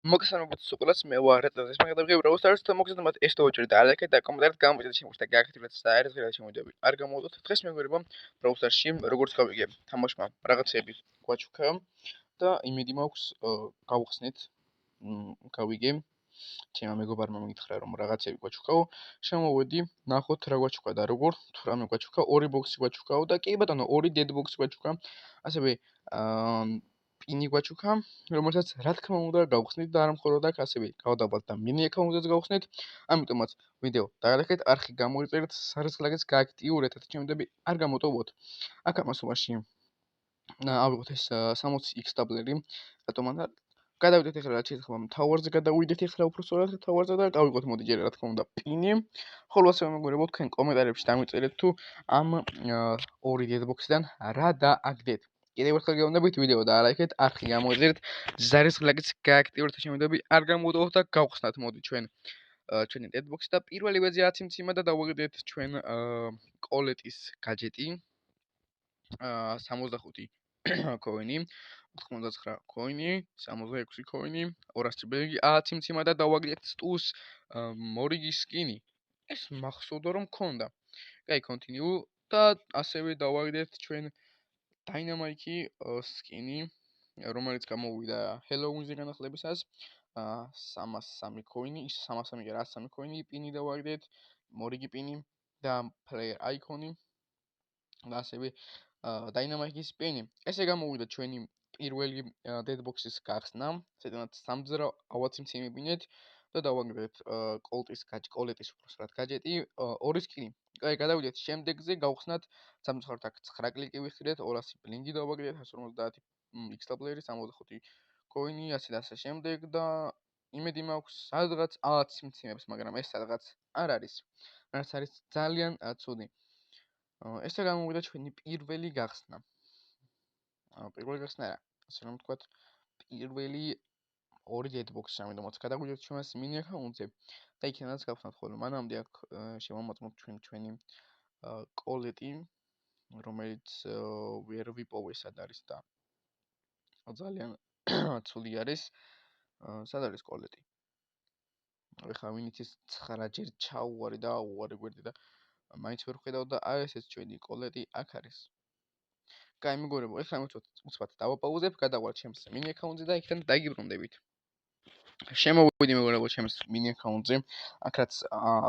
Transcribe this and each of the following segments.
მოგესალმებით სულ მე ვარ რეტაზის მაგდაბი Brawl Stars-ს მოგესალმებით ეს თოჯერი და ალექეთ და კომენტარით გამომიწევთ შემოშთა გააქტიურეთ საერთოდ შემოძები. არ გამოვიდოთ დღეს მეგობრებო Brawl Stars-ში როგორც გავიგე თამაშმა რაღაცები გვაჩუქა და იმედი მაქვს გავხსნით გავიგე ჩემმა მეგობარმა მითხრა რომ რაღაცები გვაჩუქაო შემოვედი ნახოთ რა გვაჩუქა და როგორ თუ რამე გვაჩუქა ორი ბოქსი გვაჩუქაო და კი ბატონო ორი dead box გვაჩუქა ასევე პინი გვაჩუქა, რომელსაც რა თქმა უნდა გავხსნით და არ მხოლოდ აქ ასევე გავდაბალთ და მინი აკაუნტზეც გავხსნით. ამიტომაც ვიდეო დაალექეთ, არხი გამოიწერეთ, სარესკლაგets გააქტიურეთ, ჩემდები არ გამოტოვოთ. აქ ამასობაში ავიღოთ ეს 60x დაბლერი, რატომ არა გადავიდეთ ახლა რაც შეიძლება Tower-ზე გადავიდეთ ახლა უბრალოდ Tower-ზე და გავიღოთ მოდი ჯერ რა თქმა უნდა პინი. ხოლო ასევე მეგობრებო თქვენ კომენტარებში დამიწერეთ თუ ამ ორი deadbox-დან რა დააგდეთ. კიდევ ერთხელ გეუბნებით ვიდეო დაალაიქეთ, არხი გამოიწერეთ, ზარისხლაგიც გააქტიურეთ შემოედები, არ გამოდოთ და გავხსნათ მოდი ჩვენი deadbox-ი და პირველი ვეზე აციმციმა და დავაგდეთ ჩვენ კოლეტის გაჯეტი 65 coin-ი 99 coin-ი 66 coin-ი 200 ბეგი აციმციმა და დავაგდეთ სტუს მორიგის სკინი ეს მახსოვდა რომ მქონდა კაი continue და ასევე დავაგდეთ ჩვენ Dynamite skin-ი, რომელიც გამოვიდა Halloween-ზე განახლებისას, 303 coin-ი, ის 303 კი არა, 103 coin-ი პინი დავაგდეთ, მორიგი პინი და player icon-ი და ასევე Dynamite-ის პინი. ესე გამოვიდა ჩვენი პირველი dead box-ის გახსნა, სადაც სამძრო ავაციმცი მიბინეთ და დავაგდეთ კოლეტის უბრალოდ გაჯეტი, ორი სკინი. კაი, გადავიდეთ შემდეგზე, გავხსნათ 69 კლიკი ვიხსნით, 200 ბლინგი დავაგდეთ, 150 X დაბლერი, 65 coin-ი, ასე და ასე შემდეგ და იმედი მაქვს სადღაც 10 მციმებს, მაგრამ ეს სადღაც არ არის. რაც არის ძალიან ცუდი. ესე გამოვიდა ჩვენი პირველი გახსნა. პირველი გახსნა არა, ასე რომ ვთქვათ, პირველი ორი dead box-ი, ამიტომაც გადავიდეთ ჩვენს mini account-ზე და იქნებაც გავხსნათ, ხოლო მანამდე აქ შევამოწმოთ ჩვენი კოლეტი, რომელიც ვერ ვიპოვე სად არის და ძალიან ცუდი არის. სად არის კოლეტი? ეხლა ვინც ის 9 ჯერ ჩაუვარი და უარი გვერდი და მაინც ვერ ხედავ და აი ესეც ჩვენი კოლეტი აქ არის. კაი მეგობრებო, ეხლა უცბად დავაპაუზებ, გადავალ ჩემს mini account-ზე და იქიდან დაგიბრუნდებით. შემოვიდი მეგობრებო ჩემს mini account-ზე. აქ რაც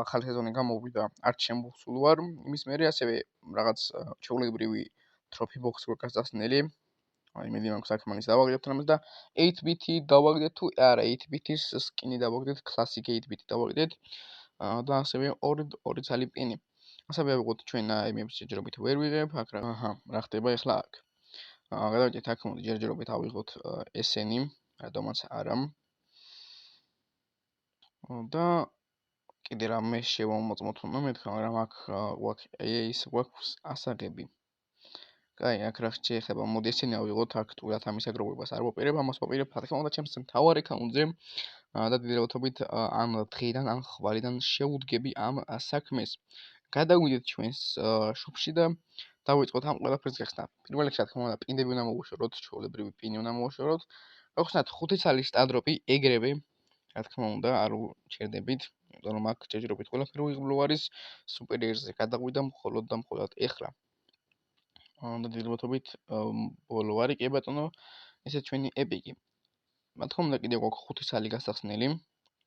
ახალი სეზონი გამოვიდა, არც შემოსულ ვარ. იმის მერე ასევე რაღაც ჩვეულებრივი trophy box გვგასწნელი. იმედი მაქვს აქ მაინც დავაგდებთ რამეს და 8-bit დავაგდეთ თუ არა 8-bit-ის skin-ი დავაგდეთ, classic 8-bit დავაგდეთ. და ასევე ორი ცალი პინი. ასევე ავიღოთ ჩვენ აიმებს ჯერჯერობით ვერ ვიღებ, აქ რა ხდება ახლა აქ. გადავიდეთ აქ მოდი ჯერჯერობით ავიღოთ SN-ი, რატომაც არა. და კიდე რამე შევამოწმოთ უნდა მეთქვა, მაგრამ აქ გვაქვს ასაღები. კაი, აქ რა შეიძლება მოდი SN-ი ავიღოთ აქტუალურად ამის აგროვებას არ ვაპირებ, ამას ვაპირებ რა თქმა უნდა ჩემს მთავარ account-ზე და დიდი რაოდენობით ამ დღიდან ან ხვალიდან შევუდგები ამ საქმეს. გადავიდეთ ჩვენს შოპში და დავიწყოთ ამ ყველაფერს გახსნა. პირველ რიგში რა თქმა უნდა პინდები უნდა მოვუშოროთ, ჩვეულებრივი პინი უნდა მოვუშოროთ. გავხსნათ 5 ცალი სტადროპი ეგრევე, რა თქმა უნდა, არ უჩერდებით, იმიტომ რომ აქ ჯერჯერობით ყველაფერი უიღბლო არის, სუპერიერზე გადავიდა მხოლოდ და მხოლოდ ეხლა. და დიდი რაოდენობით ბოლო არის, კი ბატონო, ესე ჩვენი ეპიკი. რა თქმა უნდა კიდევ გვაქვს 5 ცალი გასახსნელი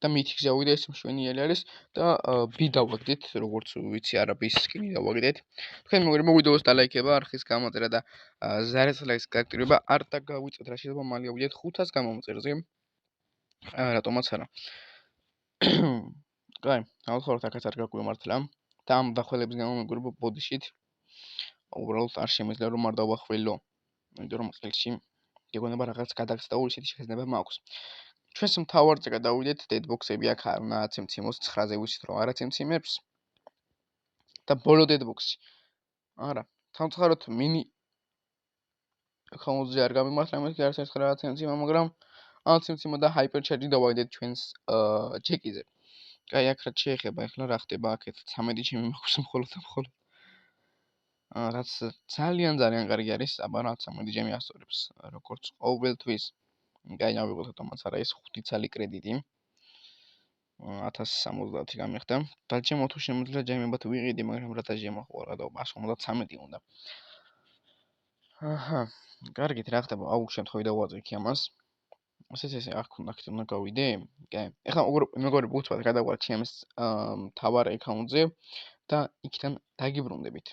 და მითიქზე ავიდა ეს მშვენიერი არის და ბი დავაგდეთ, როგორც ვიცი, არაბის სკინი დავაგდეთ. თქვენ მოგერება ვიდეოს დალაიქება, არხის გამოწერა და ზარისხლაგის გააქტიურება არ დაგავიწეთ, რა შეიძლება მალე ავიდეთ 500 გამომწერზე. რატომაც არა. კაი, ავთხოვოთ აქაც არ გაგვიმართლა და ამ დახველების გამო მეგობრებო ბოდიშით უბრალოდ არ შემიძლია რომ არ დავახველო. იმიტომ რომ წელში გეგონება რაღაც გადაგწდა ისეთი შეგრძნება მაქვს. ჩვენს მთავარზე გადავიდეთ, dead box-ები აქ არ უნდა აცემციმოს 9-ზე ვიცით რომ არ აცემციმებს. და ბოლო dead box-ი. არა, სამწუხაროდ mini account-ზე არ გამიმართლა იმას კი არც ერთ რა აცემციმა, მაგრამ აცემციმა და hyper charge დავაგდეთ ჩვენს ჯეკიზე. კაი, აქ რაც შეიძლება ახლა რა ხდება აქეთ 13 ჩემი მაქვს მხოლოდ. რაც ძალიან კარგი არის, აბა რა 13 ჯემი ასწორებს, როგორც ყოველთვის. კაი, ავიღოთ ავტომატს არა ეს 5 ცალი კრედიტი. 1070 გამიხდა. დაჯემო თუ შემიძლია ჯამებად ვიყიდი, მაგრამ რა დაჯემო ხო რა და 153 უნდა. აჰა. კარგით, რა ხდება? აუგ შემთხვევით დავაძიქი ამას. ესე აქ უნდა გავიდე. კაი. ეხლა მეგობრებო, უცბად გადავალ ჩემს მთავარ აკაუნტზე და იქიდან დაგიბრუნდებით.